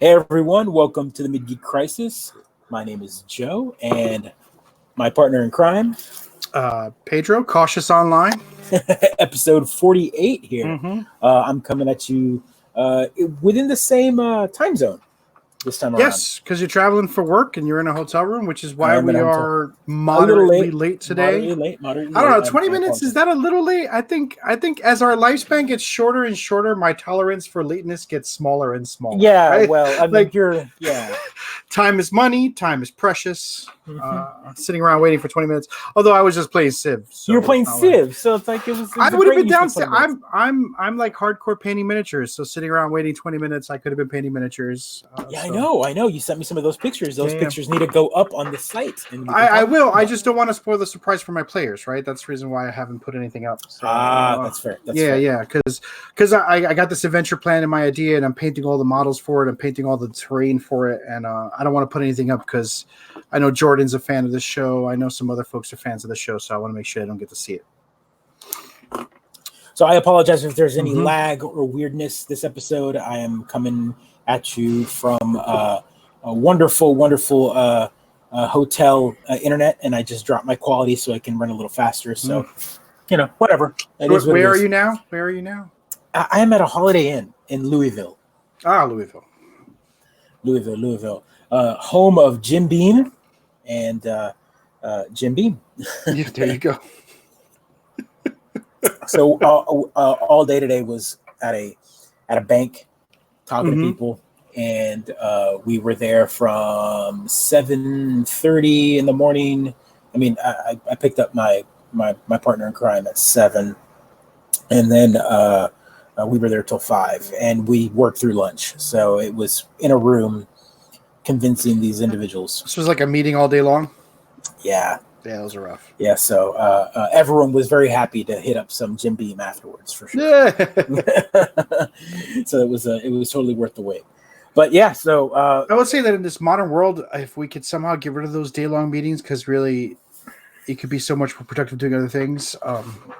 Hey everyone, welcome to the Mid Geek Crisis. My name is Joe, and my partner in crime, Pedro, Cautious Online. episode 48 here. Mm-hmm. I'm coming at you within the same time zone this time around. Yes, because you're traveling for work and you're in a hotel room, which is I why am in we a hotel. are A little moderately late today. Moderately I don't know, late. 20 minutes, is that a little late? I think as our lifespan gets shorter and shorter, my tolerance for lateness gets smaller and smaller. Yeah, right? well, I mean, Like- yeah. Time is money, time is precious. Mhm. Sitting around waiting for 20 minutes. Although I was just playing Civ. So You were playing it's not like- Civ, so it's like it was I a would have great been use of downstairs. 20 minutes. I'm like hardcore painting miniatures. So sitting around waiting 20 minutes, I could have been painting miniatures. Yeah, so. I know. You sent me some of those pictures. Those Yeah. pictures need to go up on the site. And we can I talk will. about I it. just don't want to spoil the surprise for my players, right? That's the reason why I haven't put anything up. So, That's fair. That's fair. yeah, because I got this adventure plan in my idea, and I'm painting all the models for it. I'm painting all the terrain for it, and I don't want to put anything up because I know Jordan's a fan of the show. I know some other folks are fans of the show, so I want to make sure I don't get to see it. So I apologize if there's any Mhm. lag or weirdness this episode. I am coming at you from a wonderful, wonderful hotel internet, and I just dropped my quality so I can run a little faster. So, whatever. It is what it Where are is. you now? Where are you now? I am at a Holiday Inn in Louisville. Louisville. Home of Jim Beam and Jim Beam. Yeah, there you go. So all day today was at a bank talking to Mhm. people, and we were there from 7:30 in the morning. I mean, I picked up my partner in crime at 7, and then we were there till 5, and we worked through lunch. So it was in a room convincing these individuals. This was like a meeting all day long. Yeah. Yeah, those are rough. Yeah, so everyone was very happy to hit up some Jim Beam afterwards, for sure. Yeah. So it was totally worth the wait. But yeah, so I would say that in this modern world, if we could somehow get rid of those day-long meetings, because really, it could be so much more productive doing other things.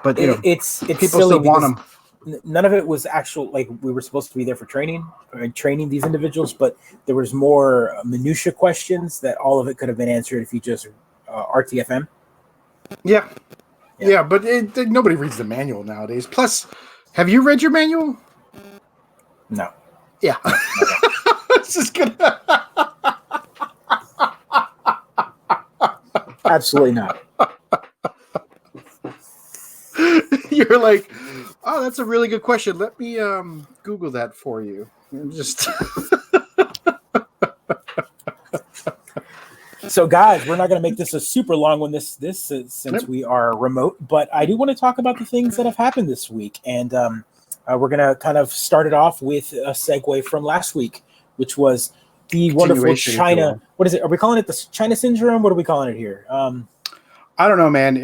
But it's people silly still want because them. none of it was actual. Like, we were supposed to be there for training these individuals, but there was more minutia questions that all of it could have been answered if you just RTFM. Yeah, but nobody reads the manual nowadays. Plus, have you read your manual? No. Yeah. It's just gonna. Absolutely not. You're like, oh, that's a really good question. Let me Google that for you. Just. So, guys, we're not going to make this a super long one since Yep. we are remote, but I do want to talk about the things that have happened this week, and we're going to kind of start it off with a segue from last week, which was the wonderful Continuation, if you China. will. What is it? Are we calling it the China syndrome? What are we calling it here? I don't know, man.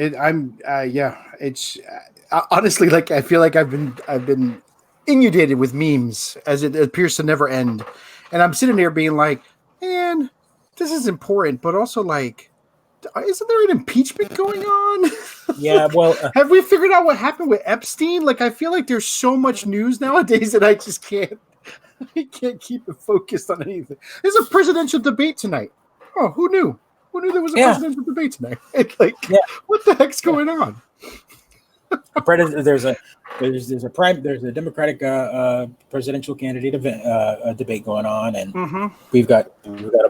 It's honestly, like, I feel like I've been inundated with memes as it appears to never end, and I'm sitting there being like, man, this is important, but also like, isn't there an impeachment going on? Yeah, well, Have we figured out what happened with Epstein? Like, I feel like there's so much news nowadays that I just can't. I can't keep it focused on anything. There's a presidential debate tonight. Oh, who knew? Who knew there was a Yeah. presidential debate tonight? It's like, Yeah. what the heck's going on? there's a Democratic presidential candidate debate going on, and Mm-hmm. we've got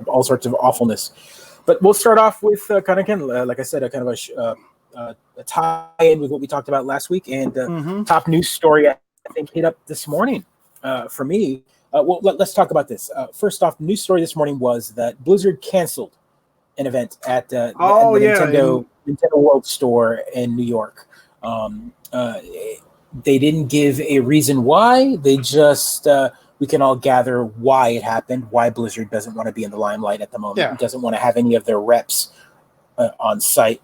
all sorts of awfulness. But we'll start off with like I said, a kind of a tie-in with what we talked about last week, and Mm-hmm. top news story I think hit up this morning for me. Well, let's talk about this. First off, the news story this morning was that Blizzard canceled an event at the Nintendo World Store in New York. They didn't give a reason why. They just we can all gather why it happened, why Blizzard doesn't want to be in the limelight at the moment, Yeah. doesn't want to have any of their reps on site.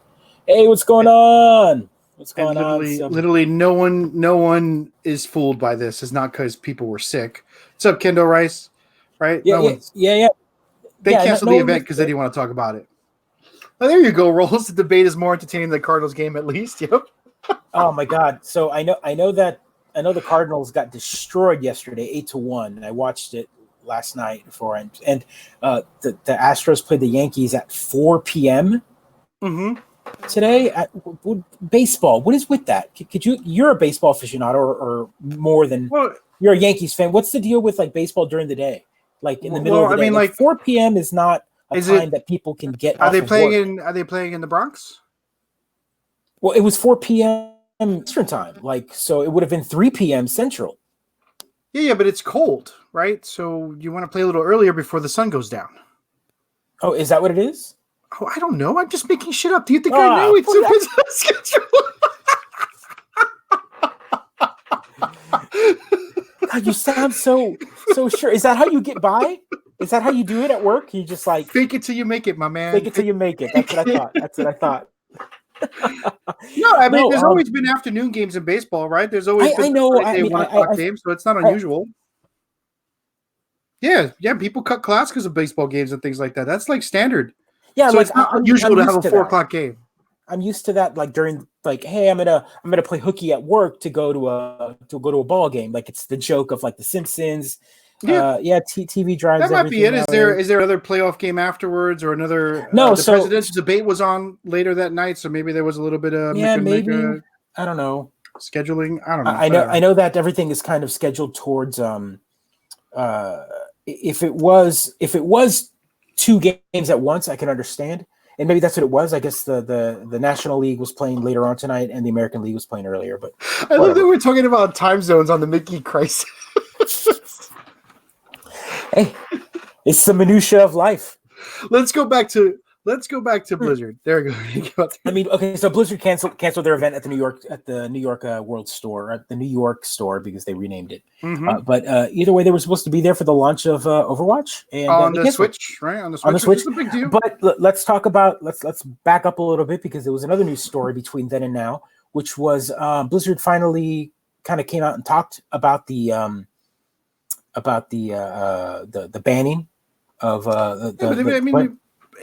Hey, what's going on? What's going on? Literally, no one is fooled by this. It's not because people were sick. What's up, Kendo Rice? Right? Yeah. They Yeah, canceled no the one event was because they didn't want to talk about it. Oh, there you go, Rolls. The debate is more entertaining than the Cardinals game, at least. Yep. Oh my God! So I know the Cardinals got destroyed yesterday, 8-1, and I watched it last night before, and the Astros played the Yankees at 4 p.m. Today at baseball. What is with that? Could you? You're a baseball aficionado, or more than you're a Yankees fan. What's the deal with like baseball during the day, like in the middle of the day? I mean, like 4 p.m. is not a time that people can get. Are they playing Are they playing in the Bronx? Well, it was 4 p.m. Eastern time, like so it would have been 3 p.m. Central. Yeah, but it's cold, right? So you want to play a little earlier before the sun goes down. Oh, is that what it is? Oh, I don't know. I'm just making shit up. Do you think I know it's a business schedule? God, you sound so sure. Is that how you get by? Is that how you do it at work? You just like fake it till you make it, my man. Fake it till you make it. That's what I thought. That's what I thought. No, I mean, there's always been afternoon games in baseball, right? There's always been 1 o'clock games, so it's not unusual. Yeah, people cut class because of baseball games and things like that. That's like standard. Yeah, so like it's not unusual to have a 4 o'clock game. I'm used to that. Like during, like, hey, I'm gonna play hooky at work to go to a ball game. Like it's the joke of like The Simpsons. TV drives. That might be it. Is there another playoff game afterwards or another? No. The presidential debate was on later that night, so maybe there was a little bit of maybe I don't know scheduling. I don't know. I know that everything is kind of scheduled towards if it was 2 games at once, I can understand. And maybe that's what it was. I guess the National League was playing later on tonight and the American League was playing earlier. But I love that we're talking about time zones on the Mickey crisis. Hey, it's the minutia of life. Let's go back to Blizzard. There we go. I mean, okay, so Blizzard canceled their event at the New York World Store, at the New York store, because they renamed it. But either way, they were supposed to be there for the launch of Overwatch and on the Switch, right? On the Switch, which is a big deal. But let's back up a little bit, because there was another news story between then and now, which was Blizzard finally kind of came out and talked about the banning of okay,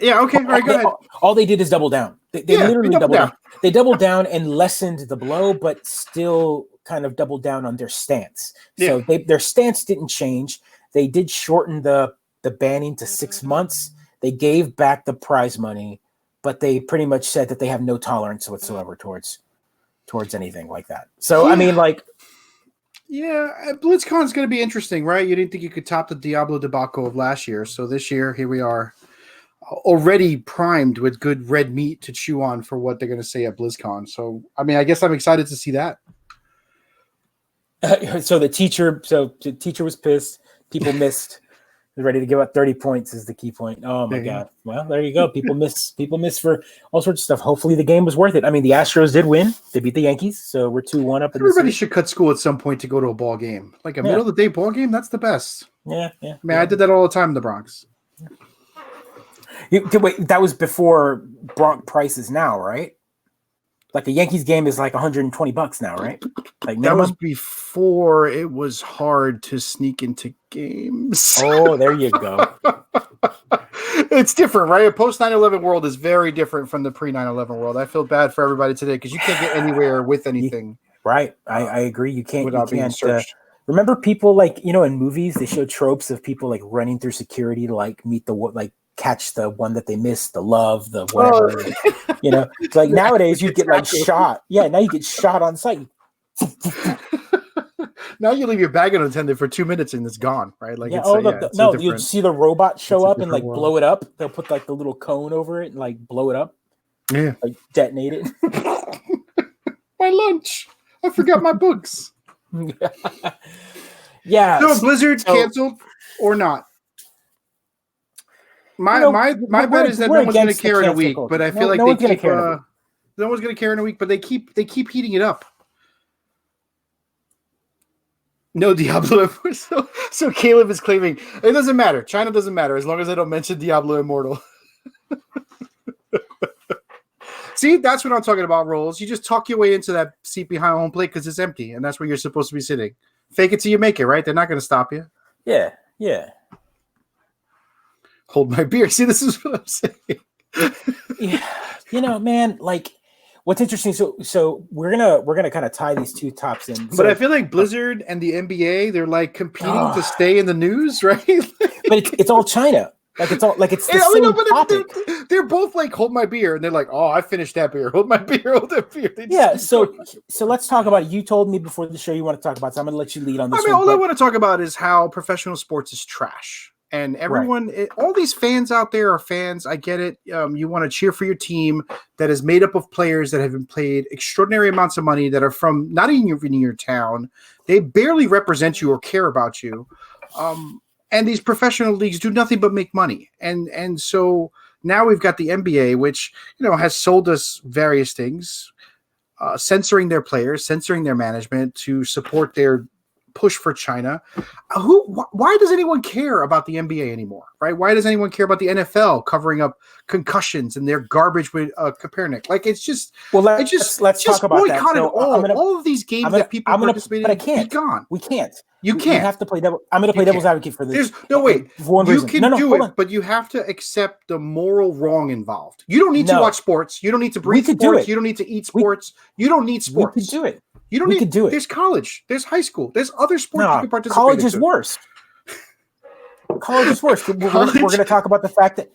all right, go ahead. All they did is double down. They literally doubled down. They doubled down and lessened the blow, but still kind of doubled down on their stance. So their stance didn't change. They did shorten the banning to 6 months. They gave back the prize money, but they pretty much said that they have no tolerance whatsoever towards anything like that. So I mean, like. Yeah, BlizzCon's going to be interesting, right? You didn't think you could top the Diablo debacle of last year. So this year, here we are, already primed with good red meat to chew on for what they're going to say at BlizzCon. So, I mean, I guess I'm excited to see that. So the teacher was pissed. People missed. They're ready to give up 30 points is the key point. Oh my God. Well, there you go. People miss for all sorts of stuff. Hopefully the game was worth it. I mean, the Astros did win. They beat the Yankees, so we're 2-1 up. Everybody should cut school at some point to go to a ball game. Like a middle of the day ball game, that's the best. Yeah. I mean, I did that all the time in the Bronx. Wait, that was before Bronx prices now, right? Like a Yankees game is like $120 now, right? Like that was before it was hard to sneak into games. Oh, there you go. It's different, right? A post 9/11 world is very different from the pre 9/11 world. I feel bad for everybody today because you can't get anywhere with anything. Right, I agree. You can't without being searched. Remember people like in movies they show tropes of people like running through security to like meet catch the one that they missed, the love, the whatever. It's like nowadays you get like shot. Yeah, now you get shot on sight. Now you leave your bag unattended for 2 minutes and it's gone, right? Like you'd see the robot show up and like blow it up. They'll put like the little cone over it and like blow it up. Yeah, like detonate it. My lunch. I forgot my books. Yeah. So Blizzard canceled or not? My bet is that no one's going to care in a week, but I feel like no one's going to care in a week, but they keep heating it up. No Diablo. So Caleb is claiming it doesn't matter. China doesn't matter as long as I don't mention Diablo Immortal. See, that's what I'm talking about, Rolls. You just talk your way into that seat behind home plate because it's empty, and that's where you're supposed to be sitting. Fake it till you make it, right? They're not going to stop you. Yeah. Hold my beer. See, this is what I'm saying. Yeah. Man, like what's interesting, so we're gonna kind of tie these two tops in. But I feel like Blizzard and the NBA, they're like competing to stay in the news, right? But it's all China. Like it's the same topic. They're both like, hold my beer, and they're like, oh, I finished that beer. Hold my beer, hold that beer. Yeah, so let's talk about. You told me before the show you want to talk about, so I'm going to let you lead on this. All I want to talk about is how professional sports is trash, and everyone, all these fans out there are fans. I get it. You want to cheer for your team that is made up of players that have been paid extraordinary amounts of money that are from not even in your town. They barely represent you or care about you. And these professional leagues do nothing but make money. And so now we've got the NBA, which, has sold us various things, censoring their players, censoring their management to support their push for China. Why does anyone care about the NBA anymore, right? Why does anyone care about the NFL covering up concussions and their garbage with Kaepernick? Like, it's just, let's talk about that. So all of these games that people participate in, but I can't. Be gone. We can't. You can't. You have to play devil. I'm going to play devil's advocate for this. You can do it, but you have to accept the moral wrong involved. You don't need to watch sports. You don't need to breathe sports. You don't need to eat sports. You don't need sports. We could do it. You don't need to do it. There's college. There's high school. There's other sports you can participate in. College is worse. College is worse. We're going to talk about the fact that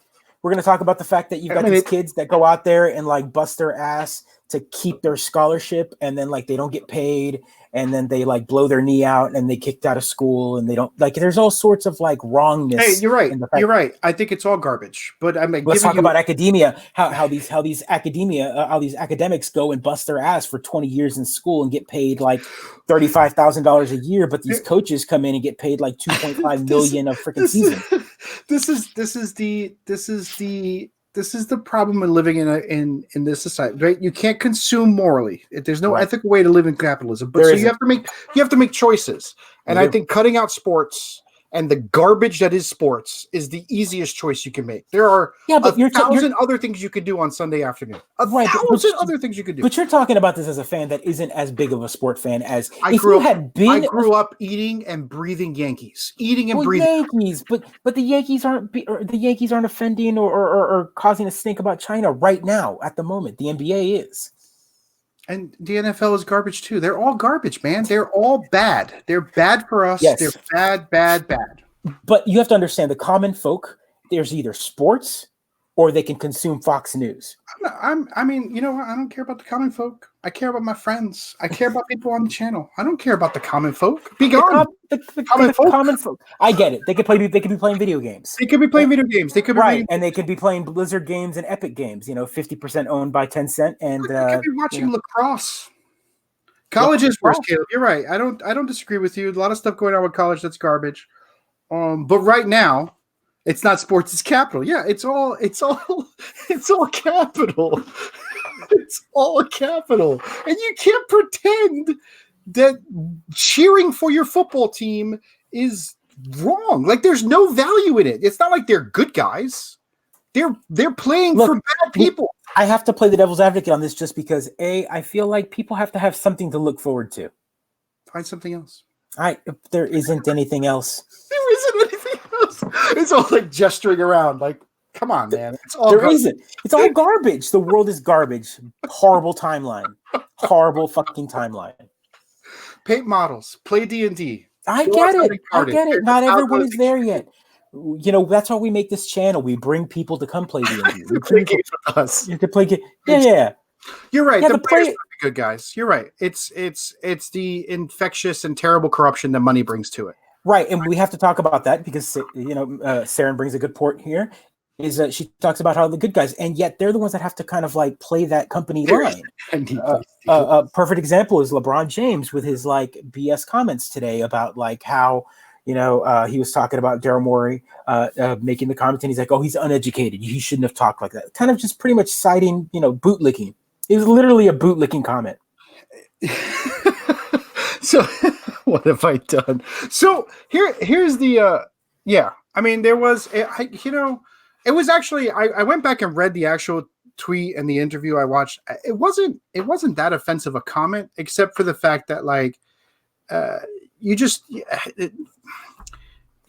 you've got these kids that go out there and like bust their ass to keep their scholarship, and then like they don't get paid, and then they like blow their knee out and they kicked out of school, and they don't like. There's all sorts of like wrongness. Hey, you're right. You're right. I think it's all garbage. But I mean, let's talk about academia. How these academics go and bust their ass for 20 years in school and get paid like $35,000 a year, but these coaches come in and get paid like $2.5 million a freaking season. This is the problem with living in this society, right? You can't consume morally. There's no ethical way to live in capitalism. But you have to make choices. And I think cutting out sports and the garbage that is sports is the easiest choice you can make. There are a thousand other things you could do on Sunday afternoon. Other things you could do. But you're talking about this as a fan that isn't as big of a sport fan as I grew up eating and breathing Yankees. Yankees, but the Yankees aren't offending or causing a stink about China right now at the moment. The NBA is. And the NFL is garbage too. They're all garbage, man. They're all bad. They're bad for us. Yes. They're bad. But you have to understand the common folk, there's either sports or they can consume Fox News. I mean, you know what? I don't care about the common folk. I care about my friends. I care about people on the channel. I don't care about the common folk. Be gone. The common folk. I get it. They could be playing video games. They could be playing video games. They could be and they could be playing Blizzard games and Epic games. 50% owned by Tencent, and they could be watching lacrosse. College is worse, Caleb. You're right. I don't disagree with you. A lot of stuff going on with college that's garbage. But right now, it's not sports, it's capital. Yeah, it's all capital. It's all capital. And you can't pretend that cheering for your football team is wrong. Like, there's no value in it. It's not like they're good guys. They're playing for bad people. I have to play the devil's advocate on this just because I feel like people have to have something to look forward to. Find something else. There isn't anything else. There isn't anything else. It's all like gesturing around. Like, come on, man. It's all garbage. The world is garbage. Horrible timeline. Horrible fucking timeline. Paint models. Play D&D. I get it. Not everyone is there yet. That's why we make this channel. We bring people to come play D&D. We play games with us. You can play games. Yeah. You're right. The players are good guys. You're right. It's the infectious and terrible corruption that money brings to it. Right, and we have to talk about that because Saren brings a good point here. Is that she talks about how the good guys, and yet they're the ones that have to kind of like play that company line. A perfect example is LeBron James with his like BS comments today about like how he was talking about Daryl Morey making the comment, and he's like, "Oh, he's uneducated. He shouldn't have talked like that." Kind of just pretty much citing bootlicking. It was literally a bootlicking comment. So. What have I done? So here's the I mean, there was it was actually I went back and read the actual tweet and the interview I watched. It wasn't that offensive a comment, except for the fact that like you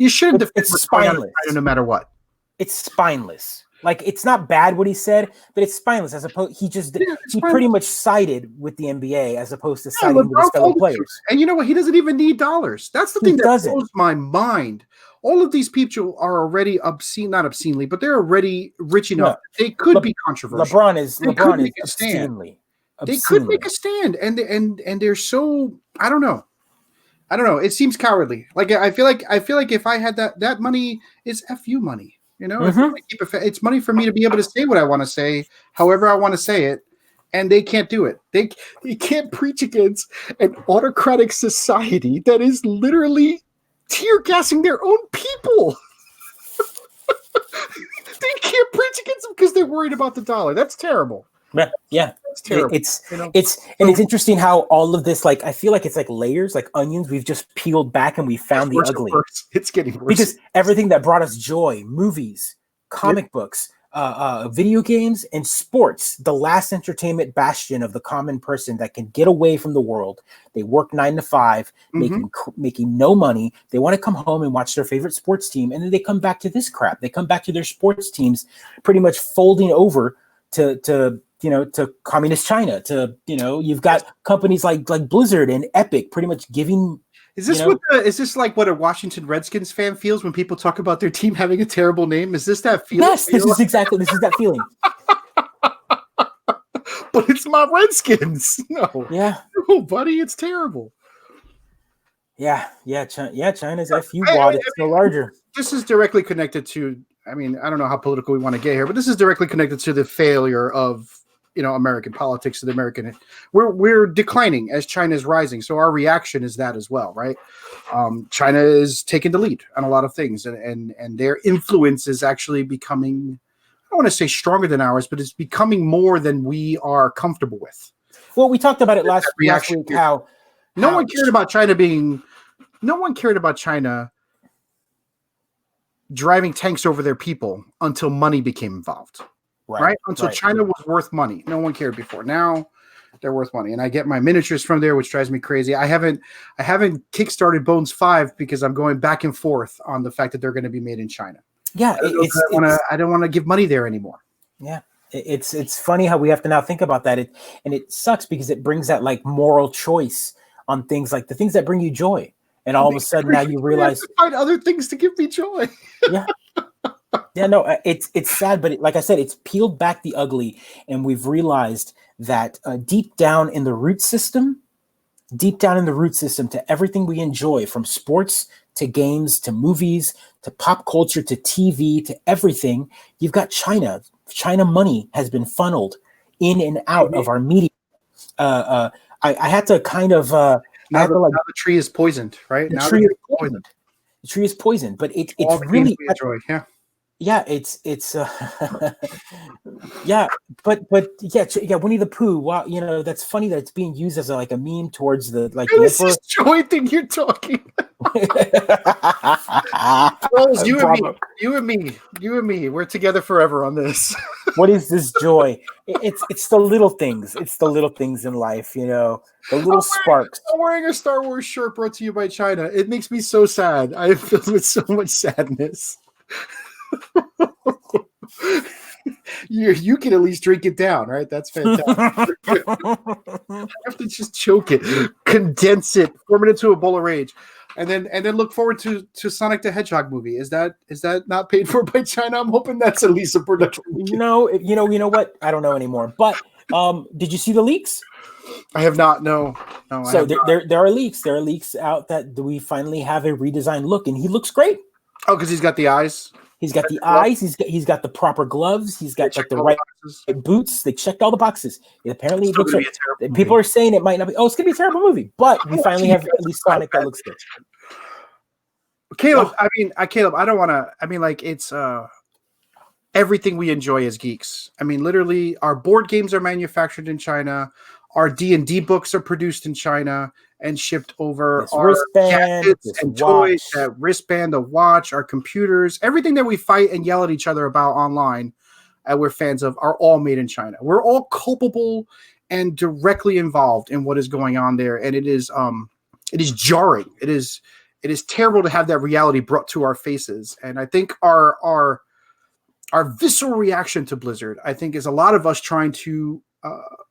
shouldn't defend it's spineless no matter what. It's spineless. Like, it's not bad what he said, but it's spineless. As opposed, he pretty much sided with the NBA as opposed to siding with his fellow players. And you know what? He doesn't even need dollars. That's the thing that blows my mind. All of these people are already not obscenely, but they're already rich enough. They could be controversial. LeBron is obscenely. They could make a stand, and they're so, I don't know. It seems cowardly. Like I feel like if I had that money, is FU money. You know, it's money for me to be able to say what I want to say, however I want to say it, and they can't do it. They can't preach against an autocratic society that is literally tear gassing their own people. They can't preach against them because they're worried about the dollar. That's terrible. Yeah, it's terrible. It's interesting how all of this, like, I feel like it's like layers, like onions. We've just peeled back and we found the ugly. It's getting worse because everything that brought us joy, movies, comic books, video games, and sports, the last entertainment bastion of the common person that can get away from the world. They work 9 to 5, making no money. They want to come home and watch their favorite sports team, and then they come back to this crap. They come back to their sports teams, pretty much folding over to communist China. You've got companies like Blizzard and Epic pretty much giving. Is this like what a Washington Redskins fan feels when people talk about their team having a terrible name? Is this that feeling? Yes, this is that feeling. But it's my Redskins. No. Yeah. No, buddy, it's terrible. Yeah. China's FU wad is still larger. This is directly connected to. I mean, I don't know how political we want to get here, but this is directly connected to the failure of American politics and American. We're declining as China is rising, so our reaction is that as well, right? China is taking the lead on a lot of things, and their influence is actually becoming, I don't want to say stronger than ours, but it's becoming more than we are comfortable with. Well, we talked about it last week. How no one cared about China driving tanks over their people until money became involved. Right? Until China was worth money. No one cared before. Now they're worth money. And I get my miniatures from there, which drives me crazy. I haven't kickstarted Bones 5 because I'm going back and forth on the fact that they're going to be made in China. Yeah. I don't want to give money there anymore. Yeah. It's funny how we have to now think about that. And it sucks because it brings that like moral choice on things like the things that bring you joy. And all of a sudden now you realize find other things to give me joy. Yeah. Yeah, no, it's sad, but like I said, it's peeled back the ugly, and we've realized that deep down in the root system to everything we enjoy, from sports to games to movies to pop culture to TV to everything, you've got China. China money has been funneled in and out of our media. I had to kind of now the tree is poisoned, right? The tree is poisoned, but it's really enjoy, yeah. Yeah, it's yeah, but yeah, Winnie the Pooh. Wow, that's funny that it's being used as a meme towards the This is joy thing you're talking. Rose, you and me, we're together forever on this. What is this joy? It's the little things. It's the little things in life, the little sparks. I'm wearing a Star Wars shirt brought to you by China. It makes me so sad. I am filled with so much sadness. You can at least drink it down, right? That's fantastic. I have to just choke it, condense it, form it into a bowl of rage, and then look forward to Sonic the Hedgehog movie. Is that not paid for by China? I'm hoping that's at least a production. No, you know what? I don't know anymore. But did you see the leaks? I have not. No. So there are leaks. There are leaks out that we finally have a redesigned look, and he looks great. Oh, because he's got the eyes. He's got the eyes. He's got the proper gloves. He's got the right boots. They checked all the boxes. Apparently, it looks like, people are saying it might not be. Oh, it's gonna be a terrible movie, but we finally have at least Sonic that looks good. Caleb, Caleb, I don't want to. It's everything we enjoy as geeks. Literally, our board games are manufactured in China. Our D&D books are produced in China and shipped over. This our gadgets and toys, that wristband, the watch, our computers, everything that we fight and yell at each other about online, we're fans of, are all made in China. We're all culpable and directly involved in what is going on there, and it is jarring. It is terrible to have that reality brought to our faces, and I think our our visceral reaction to Blizzard, I think, is a lot of us trying to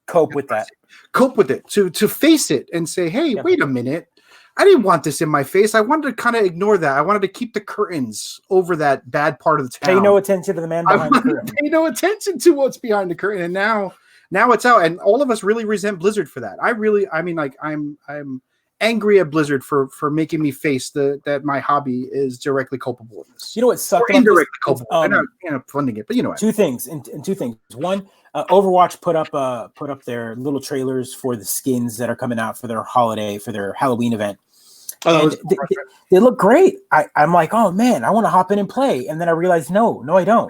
cope with that, to face it and say, hey, wait a minute. I didn't want this in my face. I wanted to kind of ignore that. I wanted to keep the curtains over that bad part of the town. Pay no attention to the man behind the curtain. Pay no attention to what's behind the curtain. And now it's out. And all of us really resent Blizzard for that. I'm angry at Blizzard for making me face that my hobby is directly culpable in this. You know what sucks? Indirectly culpable. I'm not funding it, but you know what. Two things. One, Overwatch put up their little trailers for the skins that are coming out for their Halloween event. They look great. I'm like, oh man, I want to hop in and play, and then I realized, no, I don't.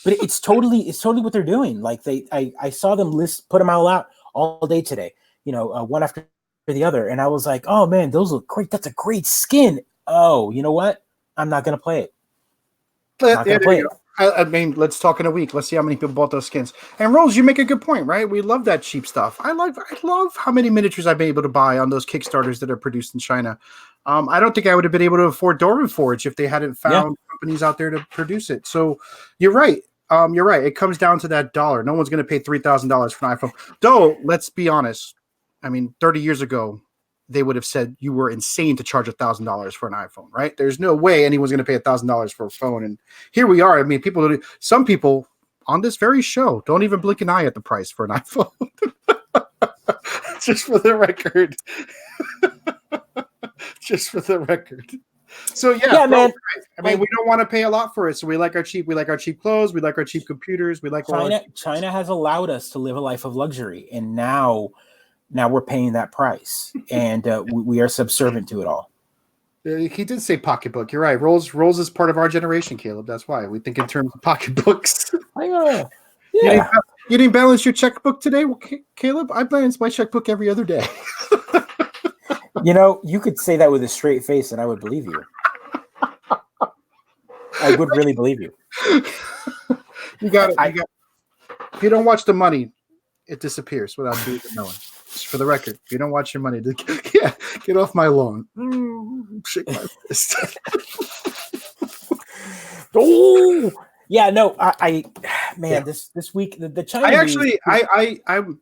But it's totally what they're doing. Like I saw them put them all out all day today. One after the other, and I was like, oh man, those look great. That's a great skin. Oh, you know what? I'm not gonna play it. Not gonna play it. I mean, let's talk in a week. Let's see how many people bought those skins. And Rose, you make a good point, right? We love that cheap stuff. I love how many miniatures I've been able to buy on those Kickstarters that are produced in China. I don't think I would have been able to afford Dormanforge if they hadn't found companies out there to produce it. So you're right. It comes down to that dollar. No one's going to pay $3,000 for an iPhone. Though, let's be honest. I mean, 30 years ago, they would have said you were insane to charge $1,000 for an iPhone, right? There's no way anyone's going to pay $1,000 for a phone. And here we are. I mean, some people on this very show don't even blink an eye at the price for an iPhone. Just for the record. So man. Right. I mean, we don't want to pay a lot for it. So we like our cheap clothes. We like our cheap computers. We like China has allowed us to live a life of luxury, and now we're paying that price, and we are subservient to it all. He did say pocketbook. You're right. Rolls is part of our generation, Caleb. That's why we think in terms of pocketbooks. Yeah. You didn't balance your checkbook today, Caleb? I balance my checkbook every other day. You could say that with a straight face, and I would believe you. I would really believe you. You got it. If you don't watch the money, it disappears without you even knowing. Just for the record, if you don't watch your money, get off my lawn. Shake my fist. Oh, yeah, no, this week the China.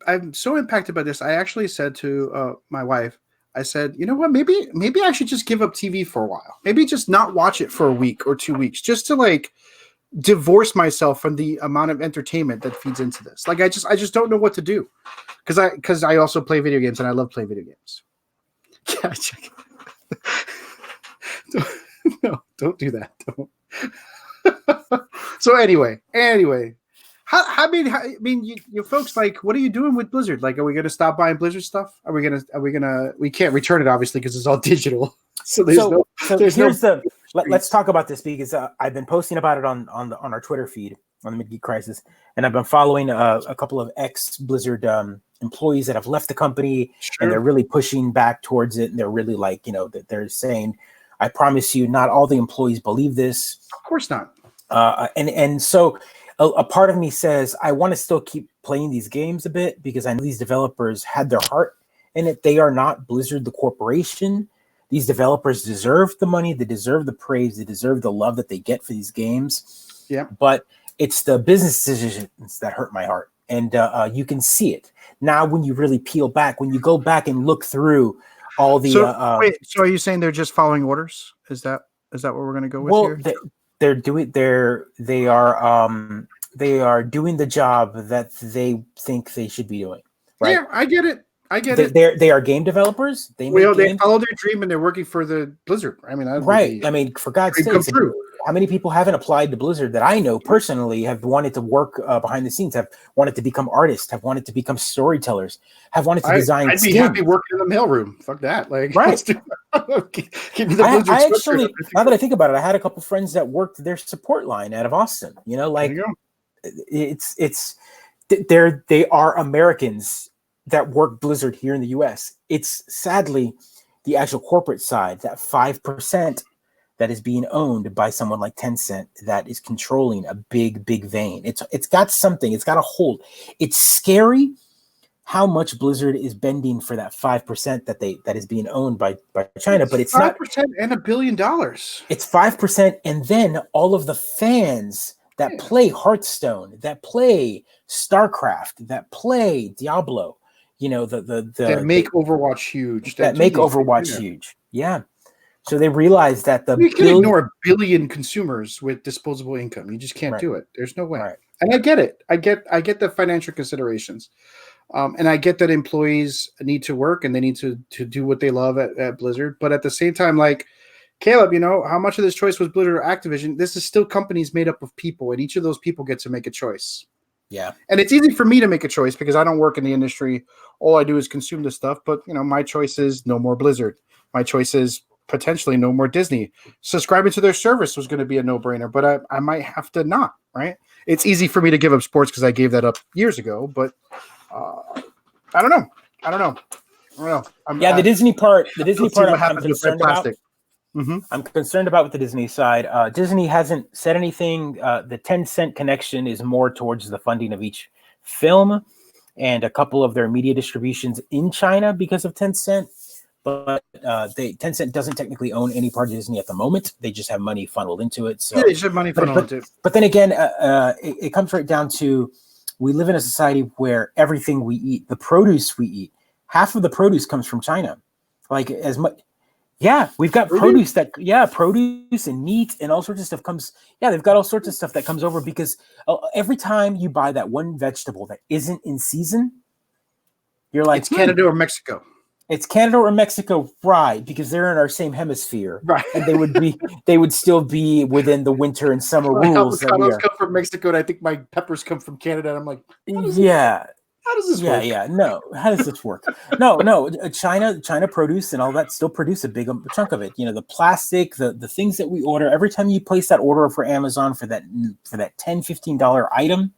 I'm so impacted by this. I actually said to my wife, I said, you know what? Maybe I should just give up TV for a while. Maybe just not watch it for a week or 2 weeks, just to divorce myself from the amount of entertainment that feeds into this. Like I just don't know what to do, because I also play video games and I love playing video games. Yeah, check it. Don't do that. Don't. So anyway, I mean, you folks, what are you doing with Blizzard? Are we going to stop buying Blizzard stuff? We can't return it obviously because it's all digital. Let's talk about this, because I've been posting about it on our Twitter feed on the Midgeek Crisis, and I've been following a couple of ex-Blizzard employees that have left the company, and they're really pushing back towards it, and they're really they're saying, I promise you, not all the employees believe this. Of course not. And so a part of me says I want to still keep playing these games a bit, because I know these developers had their heart in it. They are not Blizzard the corporation. These developers deserve the money, they deserve the praise, they deserve the love that they get for these games. Yeah. But it's the business decisions that hurt my heart. And you can see it. Now when you really peel back, when you go back and look through all the so are you saying they're just following orders? Is that what we're going to go with here? They are doing the job that they think they should be doing. Right? Yeah, I get it. They are game developers. They follow their dream and they're working for the Blizzard. I mean, for God's sake, how many people haven't applied to Blizzard that I know personally have wanted to work behind the scenes, have wanted to become artists, have wanted to become storytellers, have wanted to design. I'd be happy working in the mailroom. Fuck that. Right. Give me the Blizzard. I actually, now that I think about it, I had a couple friends that worked their support line out of Austin. They are Americans that work Blizzard here in the US. It's sadly the actual corporate side, that 5% that is being owned by someone like Tencent, that is controlling a big vein. It's got something, it's got a hold. It's scary how much Blizzard is bending for that 5% that is being owned by China, but it's 5% and $1 billion. It's 5%, and then all of the fans that play Hearthstone, that play StarCraft, that play Diablo, that make Overwatch huge. That make Overwatch huge. Yeah. So they realize that you can ignore 1 billion consumers with disposable income. You just can't do it. There's no way. Right. And I get it. I get the financial considerations. And I get that employees need to work and they need to do what they love at Blizzard. But at the same time, like Caleb, how much of this choice was Blizzard or Activision? This is still companies made up of people, and each of those people get to make a choice. Yeah. And it's easy for me to make a choice because I don't work in the industry. All I do is consume this stuff. But, my choice is no more Blizzard. My choice is potentially no more Disney. Subscribing to their service was going to be a no-brainer, but I might have to not, right? It's easy for me to give up sports because I gave that up years ago, but I don't know. The Disney part I'm concerned about. Mm-hmm. I'm concerned about with the Disney side. Disney hasn't said anything. The Tencent connection is more towards the funding of each film and a couple of their media distributions in China because of Tencent. But Tencent doesn't technically own any part of Disney at the moment. They just have money funneled into it. So they just have money funneled into it. But then again, it comes right down to we live in a society where everything we eat, the produce we eat, half of the produce comes from China. Like as much. Yeah, we've got produce and meat and all sorts of stuff comes. Yeah, they've got all sorts of stuff that comes over because every time you buy that one vegetable that isn't in season, you're like, it's Canada or Mexico. It's Canada or Mexico, right? Because they're in our same hemisphere, right? And they would still be within the winter and summer rules. Avocados come from Mexico, and I think my peppers come from Canada. And I'm like, how does this work? Yeah. No, how does this work? No. China produce and all that still produce a big chunk of it. The plastic, the things that we order. Every time you place that order for Amazon for that $10-15 item,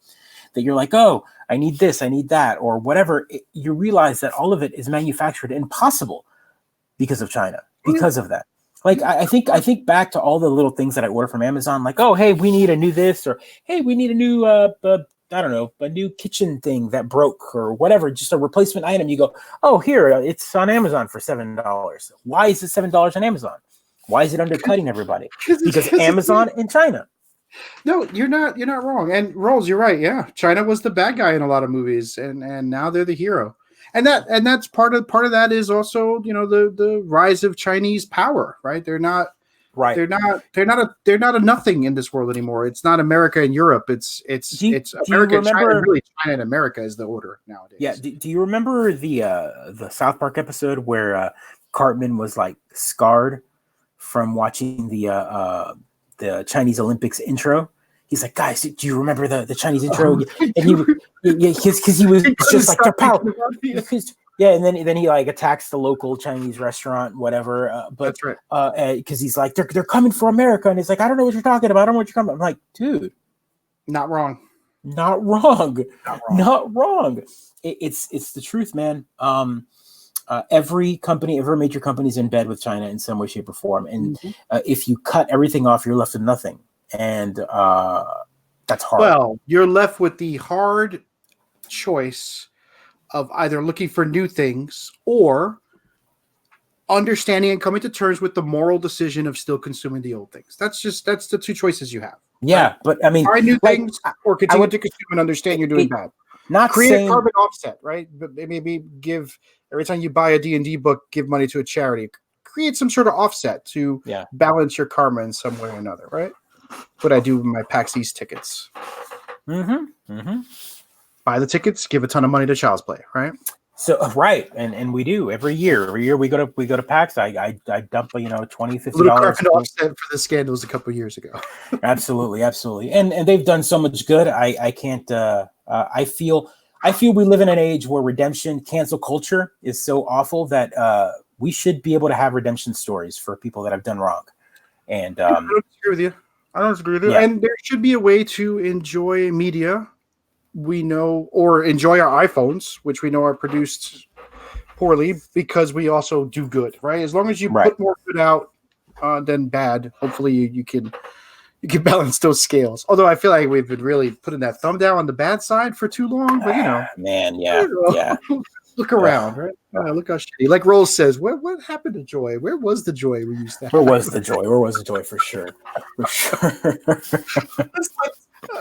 that you're like, oh, I need this, I need that, or whatever. You realize that all of it is manufactured impossible because of China. Because of that. Like I think back to all the little things that I order from Amazon. Like, oh, hey, we need a new this, or hey, we need a new I don't know, a new kitchen thing that broke or whatever, just a replacement item. You go, oh, here, it's on Amazon for $7. Why is it $7 on Amazon? Why is it undercutting everybody? Because Amazon and China. No, you're not wrong. And Rolls, you're right. Yeah. China was the bad guy in a lot of movies, and now they're the hero. And that's part of that is also, the rise of Chinese power, right? They're not right. They're not a nothing in this world anymore. It's not America and Europe. It's America and China. Really, China and America is the order nowadays. Yeah. Do you remember the South Park episode where Cartman was like scarred from watching the Chinese Olympics intro? He's like, guys, do you remember the Chinese intro? And because he was just like their power. Yeah, and then he like attacks the local Chinese restaurant, whatever. But that's right. Because he's like, they're coming for America, and he's like, I don't know what you're talking about. I don't know what you're talking about. I'm like, dude, not wrong. It's the truth, man. Every major company is in bed with China in some way, shape, or form, and if you cut everything off, you're left with nothing, and that's hard. Well, you're left with the hard choice of either looking for new things or understanding and coming to terms with the moral decision of still consuming the old things. That's the two choices you have. Yeah, right? but I mean, try new things or continue to consume and understand you're doing bad. Not create a carbon offset, right? But maybe give every time you buy a D&D book, give money to a charity. Create some sort of offset to balance your karma in some way or another, right? What I do with my PAX East tickets. Buy the tickets, give a ton of money to Child's Play, right? So right, and we do every year. Every year we go to PAX. I dump $20-$50 little carbon offset for the scandals a couple of years ago. Absolutely, and they've done so much good. I can't. I feel we live in an age where redemption, cancel culture is so awful that we should be able to have redemption stories for people that have done wrong. And I don't disagree with you. Yeah. And there should be a way to enjoy media we know, or enjoy our iPhones, which we know are produced poorly, because we also do good, right? As long as you put more good out than bad, hopefully you can you can balance those scales. Although I feel like we've been really putting that thumb down on the bad side for too long. But man, yeah. Look around, right? Look how shitty. Like Rolls says, what happened to joy? Where was the joy we used to have? Where was the joy? Where was the joy for sure? For sure.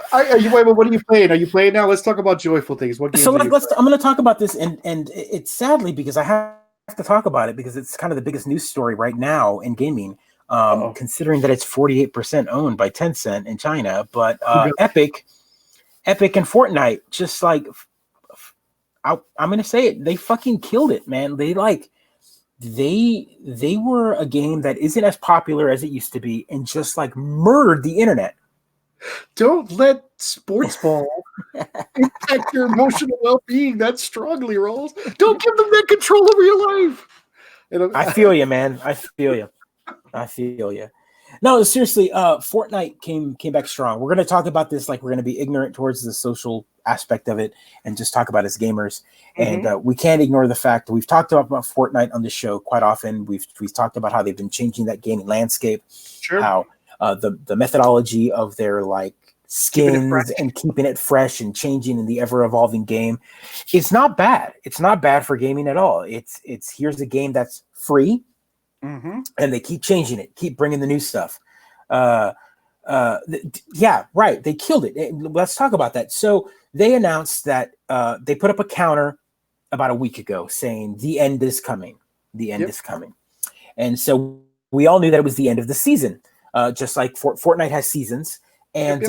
What are you playing? Are you playing now? Let's talk about joyful things. What games So I'm going to talk about this, and it's sadly because I have to talk about it because it's kind of the biggest news story right now in gaming. Considering that it's 48% owned by Tencent in China, but Epic and Fortnite just like. I'm gonna say it. They fucking killed it, man. They were a game that isn't as popular as it used to be, and just like murdered the internet. Don't let sports ball impact your emotional well-being that strongly, Rolls. Don't give them that control over your life. I feel you, man. I feel you. No, seriously, Fortnite came back strong. We're going to talk about this like we're going to be ignorant towards the social aspect of it and just talk about it as gamers. Mm-hmm. And we can't ignore the fact that we've talked about Fortnite on the show quite often. We've talked about how they've been changing that gaming landscape, sure. How the methodology of their like skins and keeping it fresh and changing in the ever-evolving game. It's not bad. It's not bad for gaming at all. It's here's a game that's free. Mm-hmm. And they keep changing it, keep bringing the new stuff. Yeah, right. They killed it. Let's talk about that. So they announced that they put up a counter about a week ago saying the end is coming. The end is coming. And so we all knew that it was the end of the season, just like Fortnite has seasons. And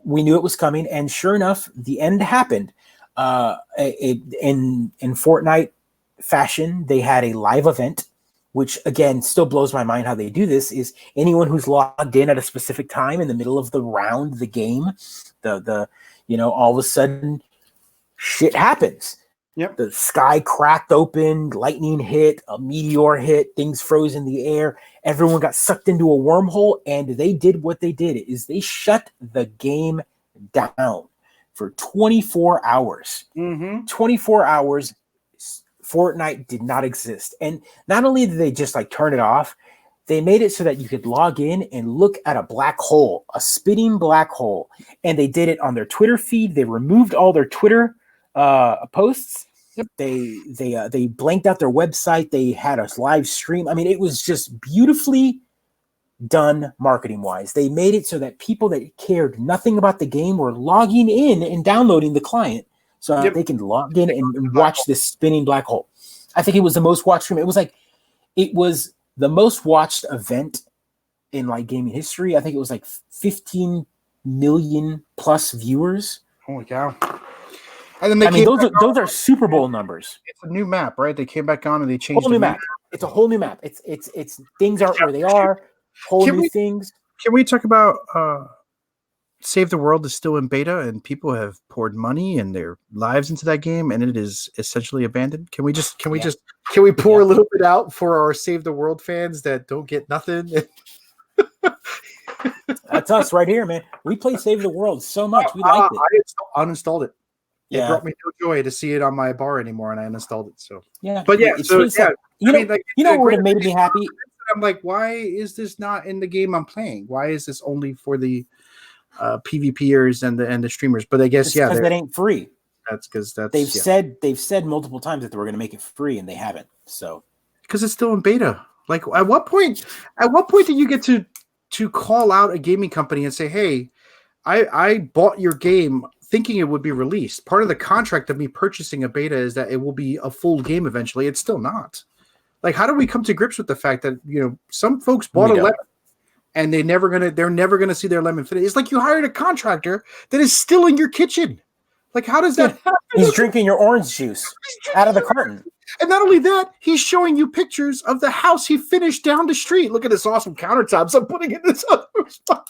we knew it was coming. And sure enough, the end happened. In Fortnite fashion, they had a live event, which again still blows my mind how they do this. Is anyone who's logged in at a specific time in the middle of the round, the game, all of a sudden shit happens. Yep. The sky cracked open, lightning hit, a meteor hit, things froze in the air. Everyone got sucked into a wormhole, and they did what they did is they shut the game down for 24 hours. Mm-hmm. 24 hours. Fortnite did not exist. And not only did they just like turn it off, they made it so that you could log in and look at a black hole, a spitting black hole. And they did it on their Twitter feed. They removed all their Twitter posts. Yep. They blanked out their website. They had a live stream. I mean, it was just beautifully done marketing wise. They made it so that people that cared nothing about the game were logging in and downloading the client. So they can log in and watch this spinning black hole. I think it was the most watched stream. It was the most watched event in like gaming history. I think it was like 15 million plus viewers. Holy cow! And then those are Super Bowl numbers. It's a new map, right? They came back on and they changed whole new map. It's a whole new map. It's things aren't where they are. New things. Can we talk about? Save the World is still in beta, and people have poured money and their lives into that game, and it is essentially abandoned. Can we pour a little bit out for our Save the World fans that don't get nothing? That's us right here, man. We play Save the World so much. We liked it. I uninstalled it. Yeah. It brought me no joy to see it on my bar anymore, and I uninstalled it. So yeah, but yeah, what would have made me happy? I'm like, why is this not in the game I'm playing? Why is this only for the PvPers and the streamers? But I guess because that ain't free. That's because they've said multiple times that they were going to make it free, and they haven't. So because it's still in beta. Like at what point do you get to call out a gaming company and say, hey, I bought your game thinking it would be released. Part of the contract of me purchasing a beta is that it will be a full game eventually. It's still not. Like, how do we come to grips with the fact that some folks bought a lemon and they're never gonna see their lemon finish? It's like you hired a contractor that is still in your kitchen. Like, how does that happen? He's drinking your orange juice out of the carton. And not only that, he's showing you pictures of the house he finished down the street. Look at this awesome countertops I'm putting in this other spot.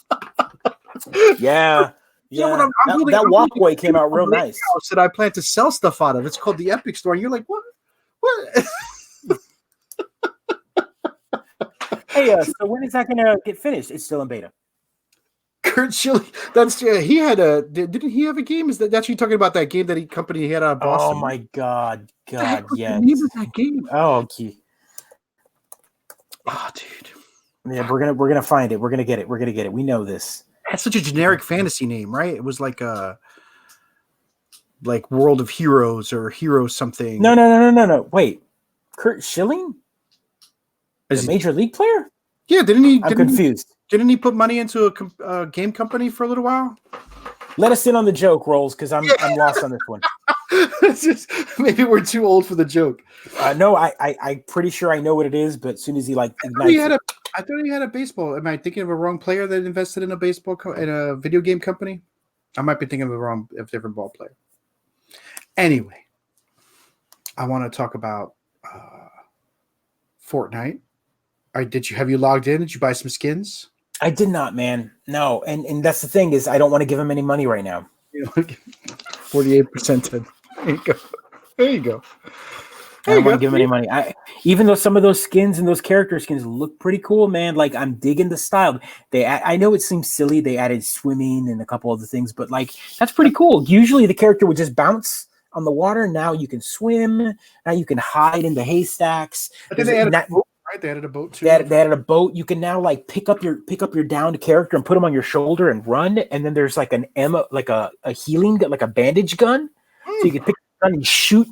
Yeah. Yeah. That walkway came out real nice. House that I plan to sell stuff out of. It's called the Epic Store. And you're like, what? Hey, so when is that going to get finished? It's still in beta. Kurt Schilling, he had didn't he have a game? That's you talking about that game that company he had out of Boston? Oh my God, yes. That game. Oh, okay. Oh, dude. Yeah, we're gonna find it. We're gonna get it. We're gonna get it. We know this. That's such a generic fantasy name, right? It was like World of Heroes or Hero something. No. Wait, Kurt Schilling, Is the he- Major League player? yeah, I'm confused. Didn't he put money into a game company for a little while? Let us in on the joke, Rolls, because I'm lost on this one. It's just, maybe we're too old for the joke. No, I'm pretty sure I know what it is, but as soon as he I thought he had a baseball. Am I thinking of a wrong player that invested in a in a video game company? I might be thinking of a different ball player. Anyway, I want to talk about Fortnite. Have you logged in? Did you buy some skins? I did not, man. No, and that's the thing is I don't want to give him any money right now. 48%. There you go. There you go. I don't want to give him any money. Even though some of those skins and those character skins look pretty cool, man. Like I'm digging the style. I know it seems silly. They added swimming and a couple other things, but like that's pretty cool. Usually the character would just bounce on the water. Now you can swim. Now you can hide in the haystacks. But then they added a boat, right? They added a boat too. They added a boat. You can now like pick up your downed character and put him on your shoulder and run. And then there's like a healing like a bandage gun, so you can pick the gun and shoot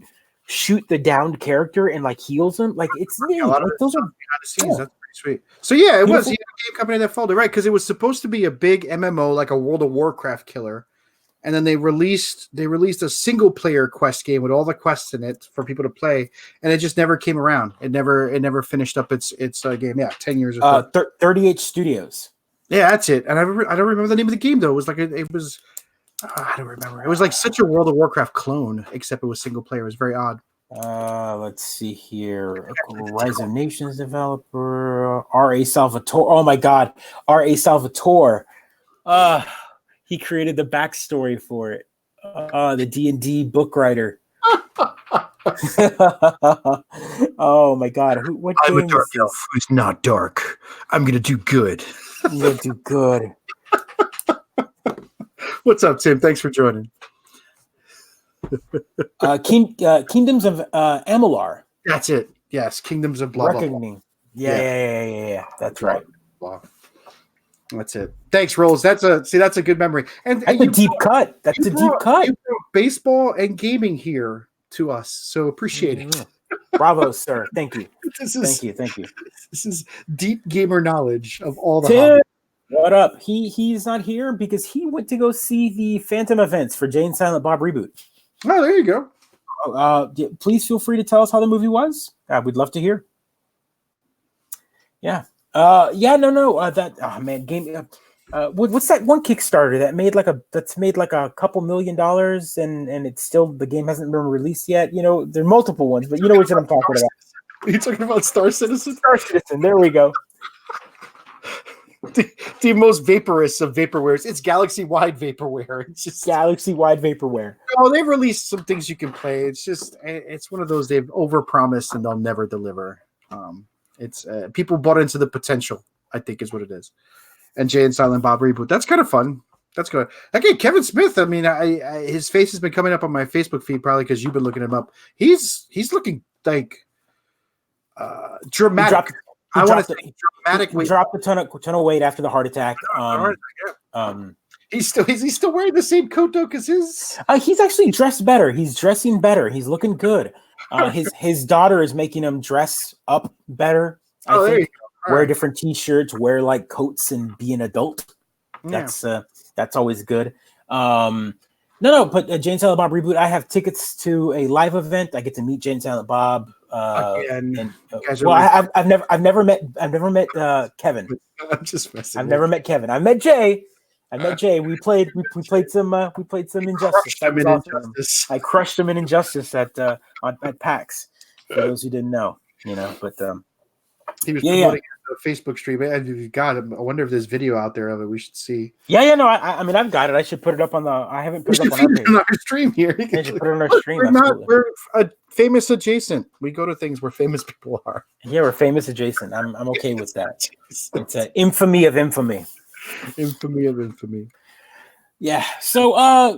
the downed character and like heals him. Like it's neat. A lot of those are behind the scenes. That's pretty sweet. So yeah, it was a game company that folded, right? Because it was supposed to be a big MMO, like a World of Warcraft killer, and then they released a single player quest game with all the quests in it for people to play, and it just never came around. It never finished up its game. Yeah, 10 years. 38 Studios. Yeah, that's it. And I don't remember the name of the game though. It was like it was. I don't remember. It was like such a World of Warcraft clone, except it was single player. It was very odd. Let's see here. Rise of Nations developer R.A. Salvatore. Oh my God, R.A. Salvatore. He created the backstory for it. The D&D book writer. Oh my God, what I'm game a dark is elf this? who's not dark. I'm gonna do good. I'm gonna do good. What's up, Tim? Thanks for joining. Kingdoms of Amalur. That's it. Yes, Kingdoms of blah blah blah. Reckoning. Yeah. That's right. Blah. That's it. Thanks, Rolls. That's a good memory. And That's a deep cut. That's a deep cut. You brought baseball and gaming here to us, so appreciate it. Bravo, sir. Thank you. Thank you. This is deep gamer knowledge of all the. Tim, what up? He's not here because he went to go see the Phantom events for Jay and Silent Bob reboot. Oh, there you go. Please feel free to tell us how the movie was. We'd love to hear. Yeah. Game. What's that one Kickstarter that made like a couple $1 million and it's still the game hasn't been released yet. You know, there are multiple ones, but you know which one I'm talking about. Are you talking about Star Citizen? Star Citizen. There we go. The most vaporous of vaporwares. It's galaxy-wide vaporware. It's just galaxy-wide vaporware. Oh, they've released some things you can play. It's one of those they've overpromised and they'll never deliver. It's people bought into the potential, I think is what it is. And Jay and Silent Bob reboot. That's kind of fun. That's good. Okay, Kevin Smith. I mean, his face has been coming up on my Facebook feed probably because you've been looking him up. He's looking like dramatic. He dropped a ton of weight after the heart attack. Is he still wearing the same coat though? Because he's actually dressed better. He's dressing better. He's looking good. His daughter is making him dress up better. I think. Wear different T-shirts. Wear like coats and be an adult. Yeah. That's always good. But Jay and Silent Bob reboot. I have tickets to a live event. I get to meet Jay and Silent Bob. I've never met Kevin. I'm just messing. I've never met Kevin. I met Jay. We played some Injustice. I crushed him in Injustice at PAX. For those who didn't know, but he was promoting a Facebook stream. God, I wonder if there's video out there of it. We should see. I mean, I've got it. I should put it up on the. I haven't put it up on our stream here. I should put it on our stream. We're famous adjacent. We go to things where famous people are. Yeah, we're famous adjacent. I'm okay with that. It's an infamy of infamy. Infamy of infamy. Yeah. So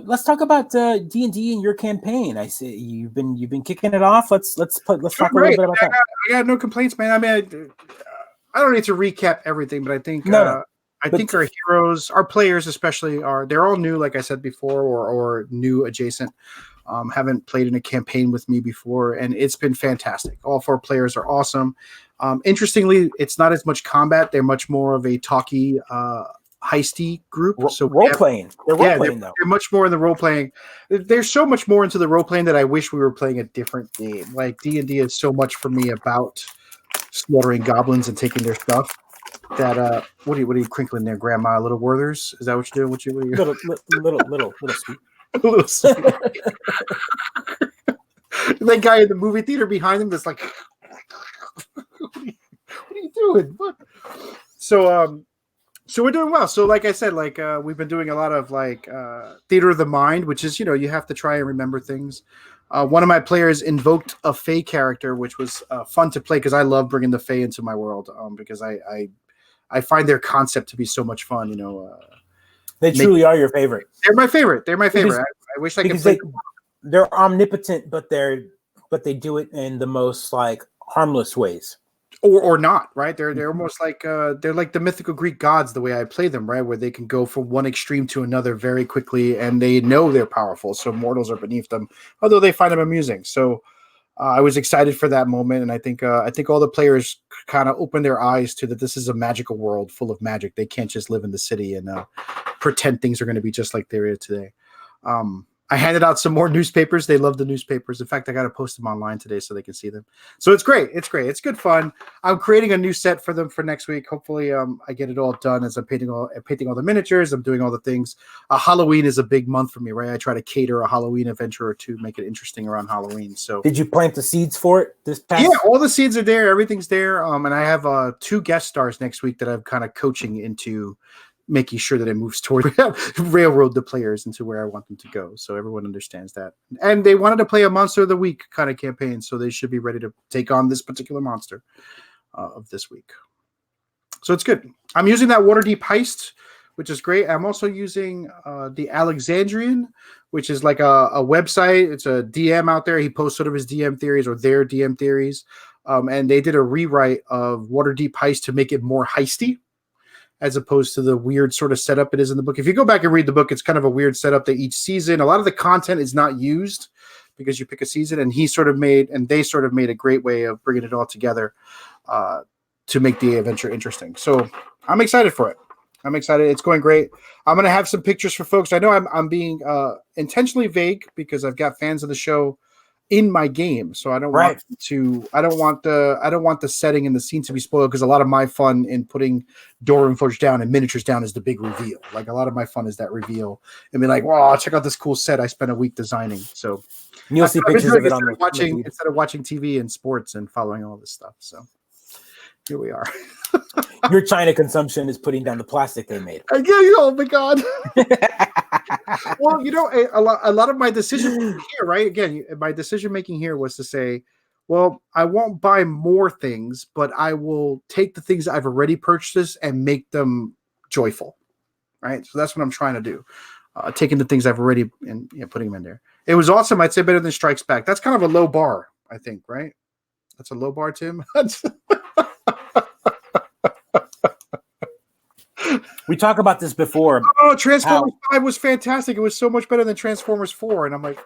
let's talk about D&D and your campaign. I see you've been kicking it off. Let's talk a little bit about that. I got no complaints, man. I mean, I don't need to recap everything, but I think No. I But think our heroes, our players especially, they're all new, like I said before, or new adjacent. Haven't played in a campaign with me before, and it's been fantastic. All 4 players are awesome. Interestingly, it's not as much combat; they're much more of a talky, heisty group. So role playing. They're role playing though. they're much more in the role playing. There's so much more into the role playing that I wish we were playing a different game. Like D&D is so much for me about slaughtering goblins and taking their stuff. That what are you crinkling there, Grandma? Little Werthers? Is that what you do? What you Little sweet. a little sweet. That guy in the movie theater behind him that's like, what are you doing? What? So we're doing well. So like I said, like we've been doing a lot of like theater of the mind, which is, you have to try and remember things. One of my players invoked a Fae character, which was fun to play because I love bringing the Fae into my world because I find their concept to be so much fun. They truly are your favorite. They're my favorite. I wish I could play. They're omnipotent, but they do it in the most like harmless ways. Or not, right? They're almost like they're like the mythical Greek gods the way I play them, right? Where they can go from one extreme to another very quickly, and they know they're powerful, so mortals are beneath them, although they find them amusing. So I was excited for that moment, and I think all the players kind of opened their eyes to that this is a magical world full of magic. They can't just live in the city and pretend things are going to be just like they're today. I handed out some more newspapers. They love the newspapers. In fact, I got to post them online today so they can see them. So it's great. It's great. It's good fun. I'm creating a new set for them for next week. Hopefully, I get it all done as I'm painting all the miniatures. I'm doing all the things. Halloween is a big month for me, right? I try to cater a Halloween adventure or two, make it interesting around Halloween. So, did you plant the seeds for it this past? Yeah, all the seeds are there. Everything's there. And I have 2 guest stars next week that I'm kind of coaching into making sure that it moves toward railroad the players into where I want them to go. So everyone understands that. And they wanted to play a Monster of the Week kind of campaign, so they should be ready to take on this particular monster of this week. So it's good. I'm using that Waterdeep Heist, which is great. I'm also using the Alexandrian, which is like a website. It's a DM out there. He posts sort of his DM theories or their DM theories. And they did a rewrite of Waterdeep Heist to make it more heisty, as opposed to the weird sort of setup it is in the book. If you go back and read the book, it's kind of a weird setup that each season, a lot of the content is not used because you pick a season, and they sort of made a great way of bringing it all together to make the adventure interesting. So I'm excited for it. I'm excited. It's going great. I'm going to have some pictures for folks. I know I'm being intentionally vague because I've got fans of the show in my game, so I don't want the setting and the scene to be spoiled, because a lot of my fun in putting Dorinforge down and miniatures down is the big reveal. Like, a lot of my fun is that reveal and be like, wow, check out this cool set I spent a week designing. So you'll see pictures of it on instead of watching TV and sports and following all this stuff. So here we are. Your China consumption is putting down the plastic they made. Oh my God. Well, a lot of my decision here, right? Again, my decision making here was to say, well, I won't buy more things, but I will take the things I've already purchased and make them joyful, right? So that's what I'm trying to do. Taking the things I've already and putting them in there. It was awesome. I'd say better than Strikes Back. That's kind of a low bar, I think, right? That's a low bar, Tim. We talked about this before. Oh, Transformers 5 was fantastic. It was so much better than Transformers 4. And I'm like,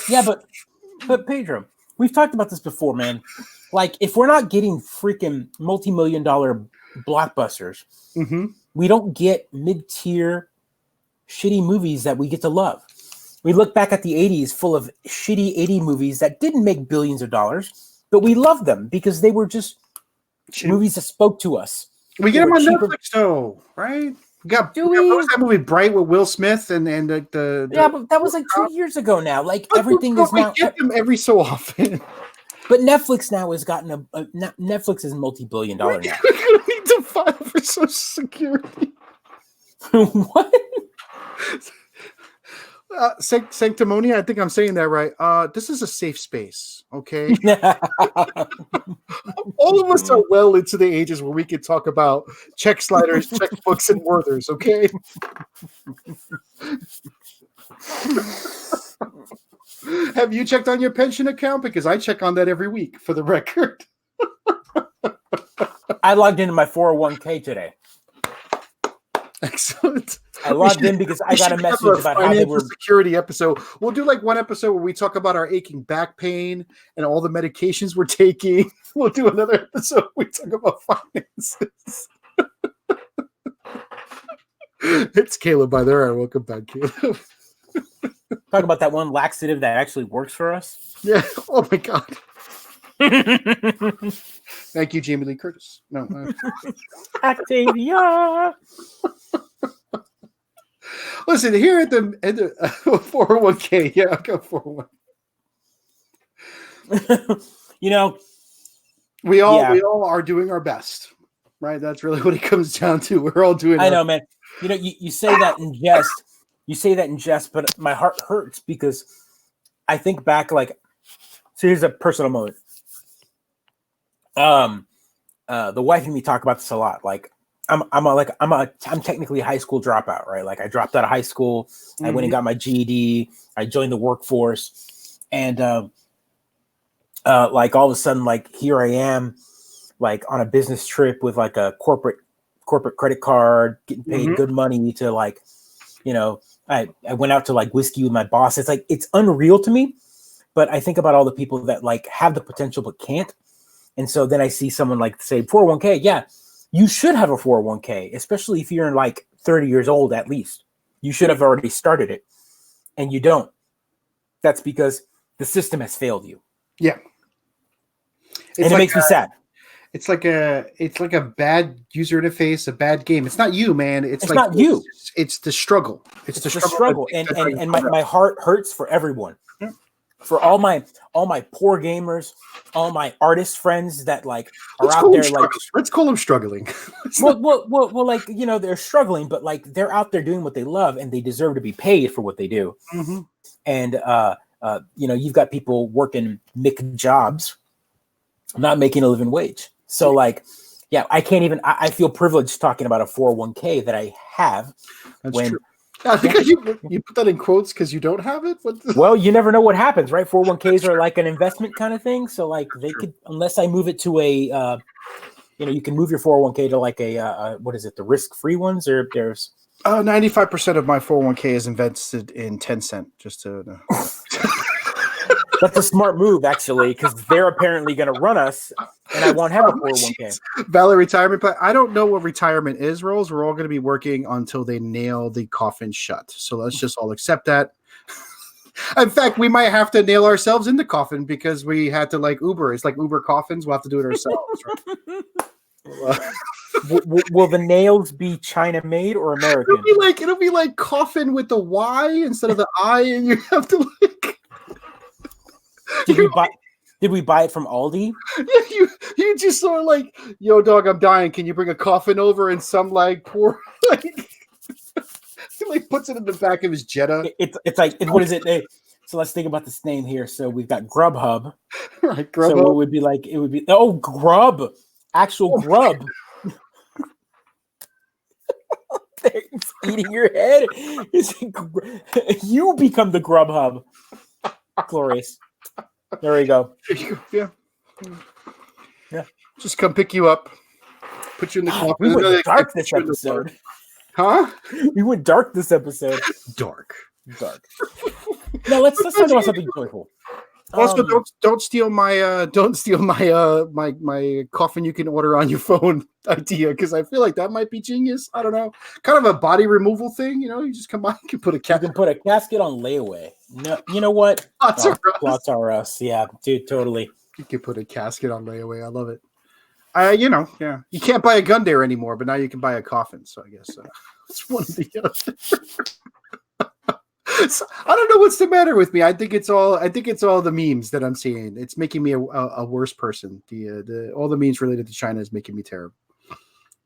yeah, but Pedro, we've talked about this before, man. Like, if we're not getting freaking multi-million-dollar blockbusters, we don't get mid-tier shitty movies that we get to love. We look back at the 80s full of shitty 80 movies that didn't make billions of dollars, but we loved them because they were just movies that spoke to us. We get them on Netflix, though, right? What was that movie, Bright, with Will Smith and the yeah, but that was like 2 years ago now. Like, everything is now. We get them every so often. But Netflix now has gotten Netflix is multi-billion-dollar now. We're gonna need to file for Social Security. What? Sanctimonia, I think I'm saying that right. This is a safe space, okay? All of us are well into the ages where we can talk about check sliders, checkbooks, and Werthers, okay? Have you checked on your pension account? Because I check on that every week, for the record. I logged into my 401k today. Excellent. I logged in because I got a message about how they were security episode. We'll do like one episode where we talk about our aching back pain and all the medications we're taking. We'll do another episode where we talk about finances. It's Caleb by there. Welcome back, Caleb. Talk about that one laxative that actually works for us. Yeah. Oh my God. Thank you, Jamie Lee Curtis. No. Actavia. Listen, here at the 401k, yeah, I'll go 401. You know, we all are doing our best, right? That's really what it comes down to. We're all doing. I know, man. You know, you say that in jest. You say that in jest, but my heart hurts because I think back. Like, so here's a personal moment. The wife and me talk about this a lot. Like, I'm technically a high school dropout, right? Like, I dropped out of high school. I went and got my GED. I joined the workforce, and like all of a sudden, like here I am, like on a business trip with like a corporate credit card, getting paid good money to like, you know, I went out to like whiskey with my boss. It's like, it's unreal to me, but I think about all the people that like have the potential but can't. And so then I see someone like say 401k. Yeah, you should have a 401k, especially if you're like 30 years old, at least. You should have already started it, and you don't. That's because the system has failed you. Yeah. And it makes me sad. It's like a bad user interface, a bad game. It's not you, man. It's like, not you. It's the struggle. It's the struggle. And my heart hurts for everyone. Yeah. For all my poor gamers, all my artist friends that like are out there like, let's call them struggling. well, like, you know, they're struggling, but like they're out there doing what they love and they deserve to be paid for what they do. And you know, you've got people working jobs, not making a living wage. So like, yeah, I can't even, I feel privileged talking about a 401k that I have. That's true. I think you put that in quotes because you don't have it. Well, you never know what happens, right? 401ks are like an investment kind of thing. So like they could, unless I move it to a, you know, you can move your 401k to like a what is it? The risk-free ones, or there's 95% of my 401k is invested in Tencent. Just to know. That's a smart move, actually, because they're apparently going to run us, and I won't have a 401k. Valid retirement plan. I don't know what retirement is, Rose. We're all going to be working until they nail the coffin shut. So let's just all accept that. In fact, we might have to nail ourselves in the coffin because we had to like Uber. It's like Uber coffins. We'll have to do it ourselves. Right? Will the nails be China made or American? It'll be like coffin with the Y instead of the I, and you have to like. Did we buy it from Aldi? You just sort of like, yo, dog, I'm dying. Can you bring a coffin over? And some like poor like he like puts it in the back of his Jetta. It's like what is it? So let's think about this name here. So we've got Grubhub. Right, Grubhub. So it would be Grub, actual Grub. It's eating your head. You become the Grubhub. Glorious. There we go. Yeah. Just come pick you up. Put you in the coffin. We went dark this episode. Huh? We went dark this episode. Dark. No, let's talk about something joyful. Also, don't steal my my coffin you can order on your phone idea, because I feel like that might be genius. I don't know, kind of a body removal thing. You know, you just come on, you can put a casket on layaway. No, you know what? Plots are us. Yeah, dude, totally. You can put a casket on layaway. I love it. You know, yeah, you can't buy a gun there anymore, but now you can buy a coffin. So I guess it's one of the other. So, I don't know what's the matter with me. I think it's all the memes that I'm seeing. It's making me a worse person. All the memes related to China is making me terrible.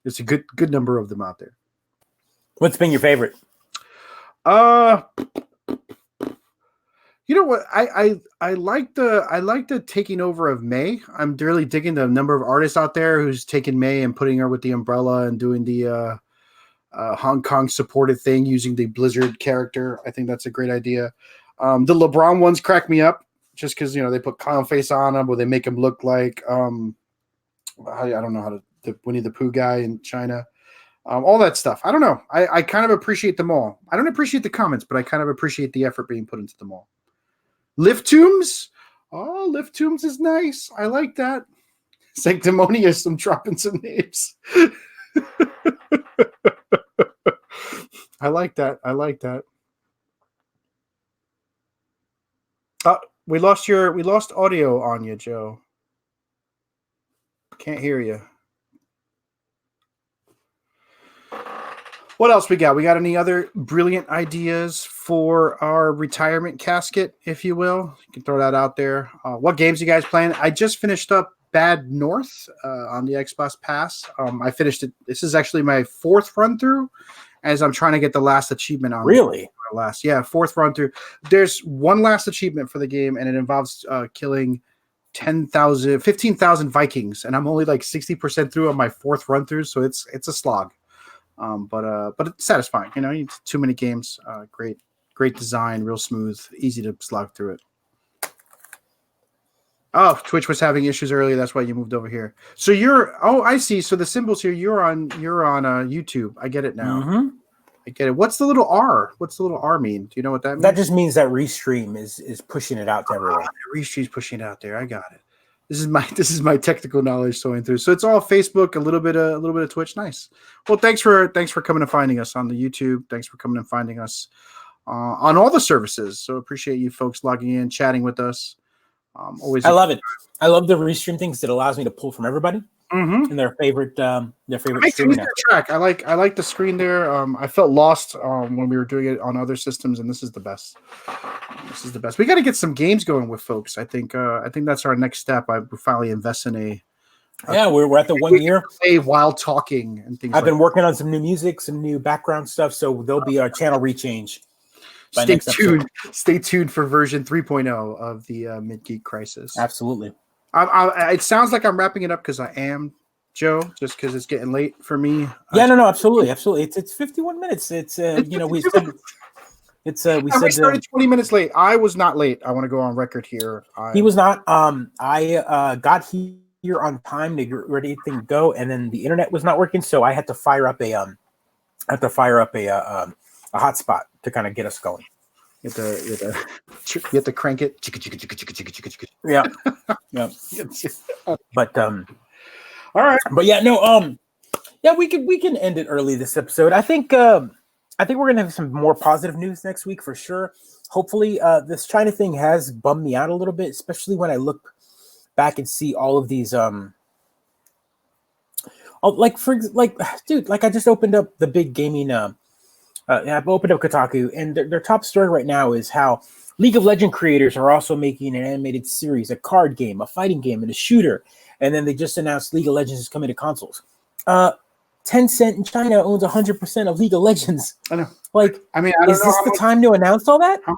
There's a good number of them out there. What's been your favorite? You know what? I like the taking over of May. I'm really digging the number of artists out there who's taking May and putting her with the umbrella and doing the Hong Kong supported thing using the Blizzard character. I think that's a great idea. The LeBron ones crack me up just because, you know, they put clown face on him or they make him look like I don't know how to the Winnie the Pooh guy in China. All that stuff. I don't know. I kind of appreciate them all. I don't appreciate the comments, but I kind of appreciate the effort being put into them all. Lifttombs. Oh, Lifttombs is nice. I like that. Sanctimonious. I'm dropping some names. I like that. I like that. We lost audio on you, Joe. Can't hear you. What else we got? We got any other brilliant ideas for our retirement casket, if you will? You can throw that out there. What games you guys playing? I just finished up Bad North on the Xbox Pass. I finished it. This is actually my 4th run through, as I'm trying to get the last achievement on. Really? Fourth run through. There's one last achievement for the game, and it involves killing 15,000 Vikings, and I'm only like 60% through on my 4th run through, so it's a slog. But it's satisfying. You know, too many games. Great design, real smooth, easy to slog through it. Oh, Twitch was having issues earlier. That's why you moved over here. So I see. So the symbols here, you're on YouTube. I get it now. Mm-hmm. I get it. What's the little R? What's the little R mean? Do you know what that means? That just means that Restream is pushing it out to everyone. Restream's pushing it out there. I got it. This is my technical knowledge going through. So it's all Facebook, a little bit of Twitch. Nice. Well, thanks for coming and finding us on the YouTube. Thanks for coming and finding us on all the services. So appreciate you folks logging in, chatting with us. I love it. I love the Restream things that allows me to pull from everybody and their favorite streaming track. I like the screen there. I felt lost when we were doing it on other systems, and this is the best. This is the best. We got to get some games going with folks. I think that's our next step. I finally invest in a. We're at the 1 year. Play while talking and things. I've been working on some new music, some new background stuff, so there'll be a channel rechange. Stay tuned for version 3.0 of the Mid-Geek Crisis. Absolutely. It sounds like I'm wrapping it up because I am, Joe, just because it's getting late for me. Yeah, no, absolutely. It's 51 minutes. It's we started 20 minutes late. I was not late. I want to go on record here. He was not. I got here on time to get ready to go, and then the internet was not working, so I had to fire up a hotspot to kind of get us going. You have to crank it. Yeah. But all right. But yeah, no. Yeah, we can end it early this episode. I think we're gonna have some more positive news next week for sure. Hopefully, this China thing has bummed me out a little bit, especially when I look back and see all of these. Dude, I just opened up the big gaming. I've opened up Kotaku, and their top story right now is how League of Legends creators are also making an animated series, a card game, a fighting game, and a shooter. And then they just announced League of Legends is coming to consoles. Tencent in China owns 100% of League of Legends. I know. Like, I mean, is this the time to announce all that? How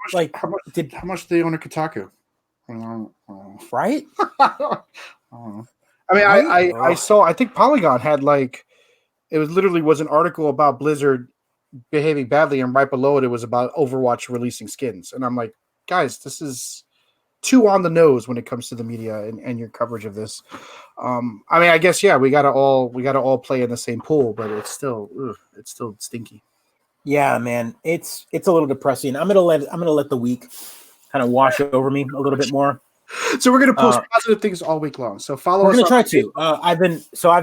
much do they own of Kotaku? Right? I mean, I saw. I think Polygon had it was an article about Blizzard behaving badly, and right below it was about Overwatch releasing skins, and I'm like, guys, this is too on the nose when it comes to the media and your coverage of this. I mean, I guess we gotta all play in the same pool, but it's still stinky. Yeah, man, it's a little depressing. I'm gonna let the week kind of wash over me a little bit more. So we're gonna post positive things all week long. So follow us. We're gonna try to. I've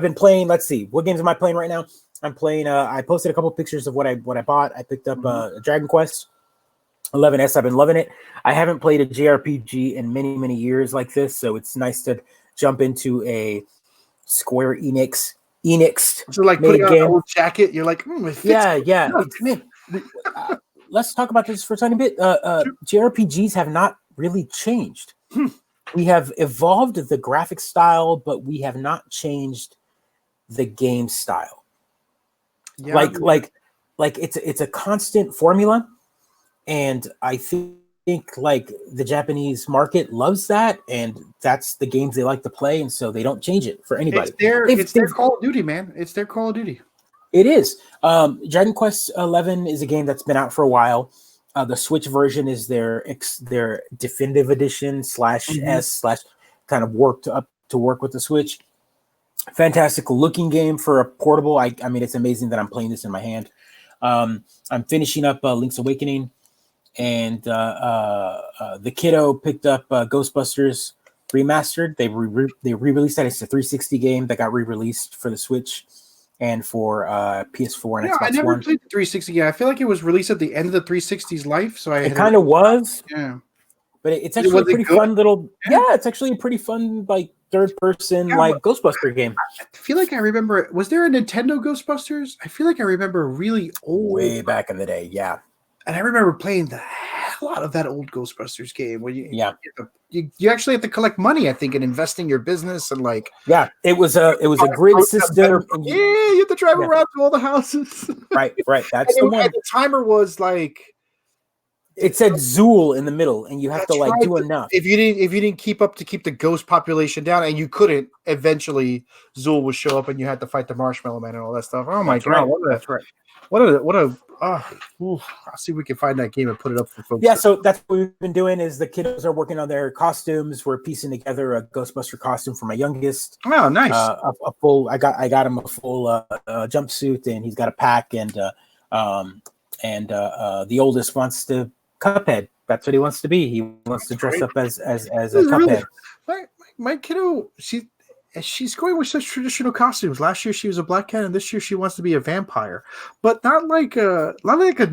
been playing. Let's see, what games am I playing right now? I'm playing. I posted a couple pictures of what I bought. I picked up Dragon Quest 11S. I've been loving it. I haven't played a JRPG in many years like this, so it's nice to jump into a Square Enix. So putting on an old jacket, you're like, yeah. Man, let's talk about this for a tiny bit. JRPGs have not really changed. We have evolved the graphic style, but we have not changed the game style. Yeah, like it's a constant formula, and I think the Japanese market loves that, and that's the games they like to play, and so they don't change it for anybody. It's their Call of Duty, man. It's their Call of Duty. It is. Dragon Quest 11 is a game that's been out for a while. The Switch version is their definitive edition /S/ kind of worked up to work with the Switch. Fantastic looking game for a portable. I mean, it's amazing that I'm playing this in my hand. I'm finishing up Link's Awakening, and the kiddo picked up Ghostbusters Remastered. They re-released that. It's a 360 game that got re-released for the Switch and for PS4 and Xbox I never One. played the 360 game. I feel like it was released at the end of the 360's life, so it kind of was. Yeah, but it's actually a pretty fun little. Yeah, it's actually a pretty fun like third person like Ghostbuster game. I feel like I remember. Was there a Nintendo Ghostbusters? I feel like I remember really old, way back in the day. Yeah, and I remember playing the hell out of that old Ghostbusters game. Where you actually have to collect money, I think, and invest in your business and like. Yeah, it was a grid system. You have to drive around to all the houses. Right. That's the one. The timer was like. It said Zool in the middle, and you have to like do enough. If you didn't keep up to keep the ghost population down, and you couldn't, eventually Zool would show up, and you had to fight the Marshmallow Man and all that stuff. Oh my god! That's right. I'll see if we can find that game and put it up for folks. Yeah, so that's what we've been doing. Is the kiddos are working on their costumes. We're piecing together a Ghostbuster costume for my youngest. Oh, nice! A full. I got him a full jumpsuit, and he's got a pack, and the oldest wants to. Cuphead. That's what he wants to be. He wants to dress up as a Cuphead. My kiddo, she's going with such traditional costumes. Last year she was a black cat, and this year she wants to be a vampire, but not like a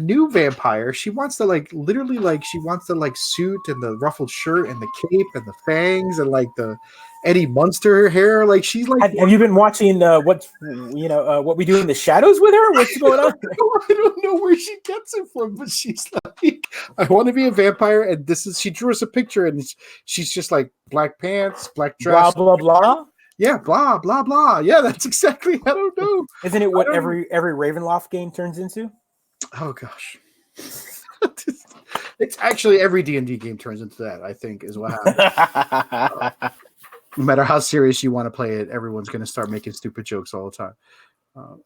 new vampire. She wants to literally she wants the suit and the ruffled shirt and the cape and the fangs and the Eddie Munster hair. Like she's like. Have you been watching what we do in the shadows with her? What's going on? I don't know where she gets it from, but she's like, I want to be a vampire, and she drew us a picture, and she's just like black pants, black dress, blah blah blah. Yeah, blah blah blah. Yeah, that's exactly. I don't know. Isn't it what every Ravenloft game turns into? Oh gosh. It's actually every D&D game turns into that, I think, is what happens. No matter how serious you want to play it, everyone's going to start making stupid jokes all the time.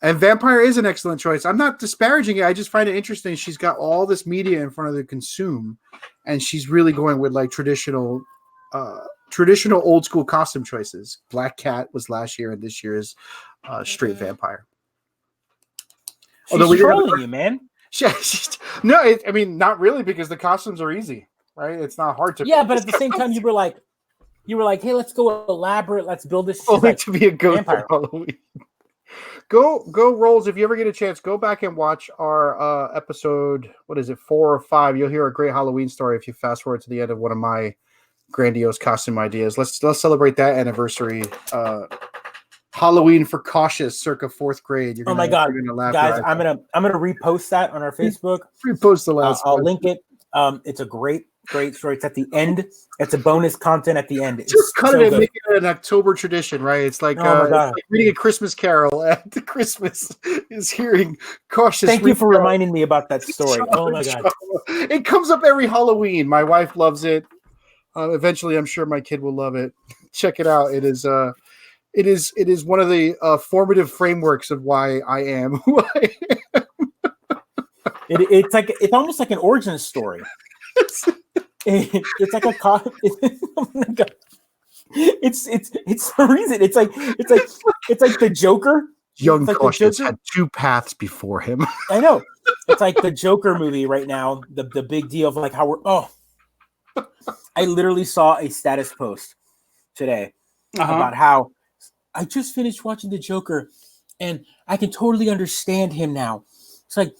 And Vampire is an excellent choice. I'm not disparaging it. I just find it interesting. She's got all this media in front of her to consume, and she's really going with traditional old school costume choices. Black Cat was last year, and this year is straight vampire. She's trolling you, man. I mean, not really, because the costumes are easy, right? It's not hard to. Yeah, but at the same time, you were like, hey, let's go elaborate. Let's build this. To be a ghost for Halloween. Go Rolls. If you ever get a chance, go back and watch our episode. What is it, 4 or 5? You'll hear a great Halloween story if you fast forward to the end of one of my grandiose costume ideas. Let's celebrate that anniversary. Halloween for Cautious, circa 4th grade. Oh my god, guys! I'm gonna repost that on our Facebook. Repost the last. I'll link it. It's a great story. It's at the end. It's a bonus content at the end. It's just cut it and make it an October tradition, right? It's like, it's like reading a Christmas carol at Christmas is hearing Cautious. Thank you for reminding me about that story. Oh my god, it comes up every Halloween. My wife loves it. Eventually, I'm sure my kid will love it. Check it out. It is one of the formative frameworks of why I am who I am. It's almost like an origin story. It's like a oh my god. It's the reason. It's like the Joker. Young Cautious had 2 paths before him. I know. It's like the Joker movie right now. The big deal of like how we're I literally saw a status post today about how I just finished watching the Joker and I can totally understand him now. It's like,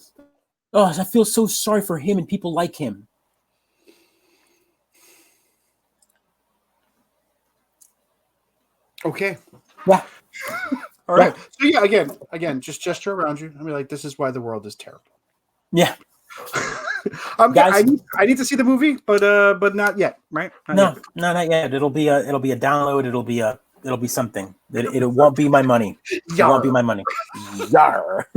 I feel so sorry for him and people like him. Okay. Yeah. All right. So yeah, again, just gesture around you. I mean, like, this is why the world is terrible. Yeah. Guys, I need to see the movie, but not yet, right? Not yet. It'll be a download. It'll be something. It won't be my money. It won't be my money. Yar.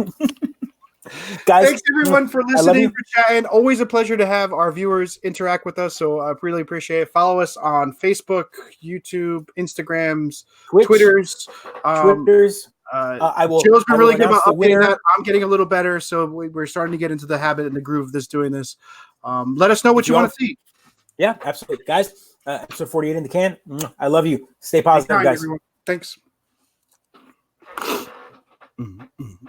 Guys, thanks everyone for listening, for chatting. Always a pleasure to have our viewers interact with us. So I really appreciate it. Follow us on Facebook, YouTube, Instagrams, Twitters. I will. Joe's been really good about updating that. I'm getting a little better, so we're starting to get into the habit and the groove of doing this. Let us know what you want to see. Yeah, absolutely, guys. Episode 48 in the can. I love you. Stay positive, guys. Everyone. Thanks. Mm, mm.